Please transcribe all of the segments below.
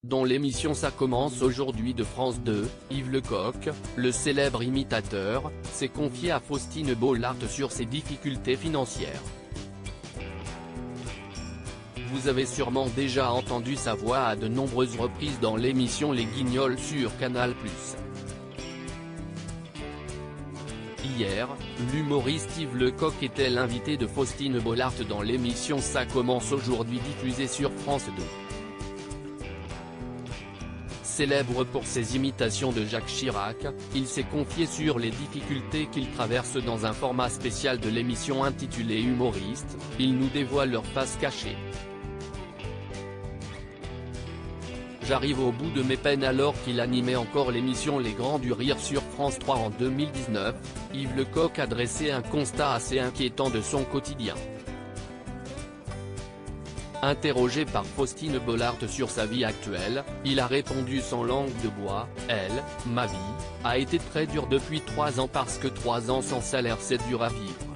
Dans l'émission Ça commence aujourd'hui de France 2, Yves Lecoq, le célèbre imitateur, s'est confié à Faustine Bollard sur ses difficultés financières. Vous avez sûrement déjà entendu sa voix à de nombreuses reprises dans l'émission Les Guignols sur Canal+. Hier, l'humoriste Yves Lecoq était l'invité de Faustine Bollard dans l'émission Ça commence aujourd'hui diffusée sur France 2. Célèbre pour ses imitations de Jacques Chirac, il s'est confié sur les difficultés qu'il traverse dans un format spécial de l'émission intitulé Humoriste, il nous dévoile leur face cachée. J'arrive au bout de mes peines. Alors qu'il animait encore l'émission Les Grands du Rire sur France 3 en 2019, Yves Lecoq a dressé un constat assez inquiétant de son quotidien. Interrogé par Faustine Bollard sur sa vie actuelle, il a répondu sans langue de bois, « Ma vie, a été très dure depuis 3 ans parce que 3 ans sans salaire c'est dur à vivre.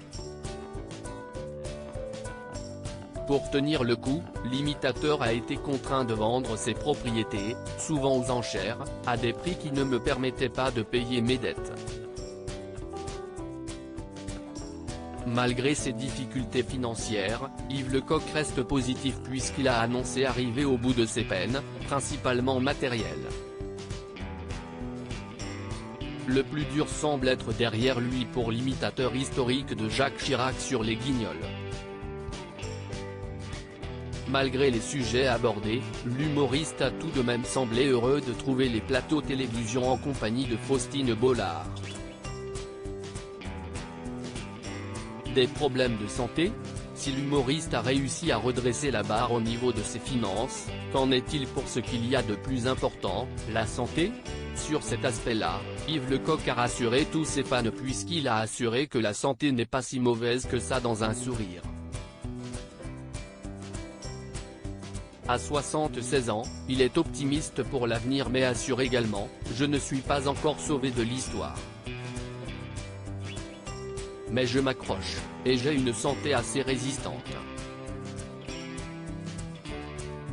Pour tenir le coup, l'imitateur a été contraint de vendre ses propriétés, souvent aux enchères, à des prix qui ne me permettaient pas de payer mes dettes. Malgré ses difficultés financières, Yves Lecoq reste positif puisqu'il a annoncé arriver au bout de ses peines, principalement matérielles. Le plus dur semble être derrière lui pour l'imitateur historique de Jacques Chirac sur Les Guignols. Malgré les sujets abordés, l'humoriste a tout de même semblé heureux de trouver les plateaux télévision en compagnie de Faustine Bollard. Des problèmes de santé? Si l'humoriste a réussi à redresser la barre au niveau de ses finances, qu'en est-il pour ce qu'il y a de plus important, la santé? Sur cet aspect-là, Yves Lecoq a rassuré tous ses fans puisqu'il a assuré que la santé n'est pas si mauvaise que ça dans un sourire. À 76 ans, il est optimiste pour l'avenir mais assure également « Je ne suis pas encore sauvé de l'histoire. Mais je m'accroche, et j'ai une santé assez résistante. »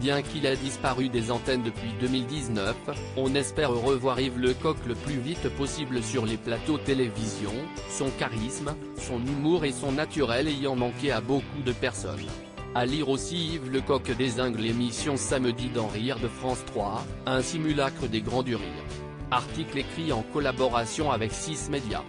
Bien qu'il ait disparu des antennes depuis 2019, on espère revoir Yves Lecoq le plus vite possible sur les plateaux télévision, son charisme, son humour et son naturel ayant manqué à beaucoup de personnes. À lire aussi Yves Lecoq dézingue l'émission Samedi dans Rire de France 3, un simulacre des Grands du Rire. Article écrit en collaboration avec 6 Médias.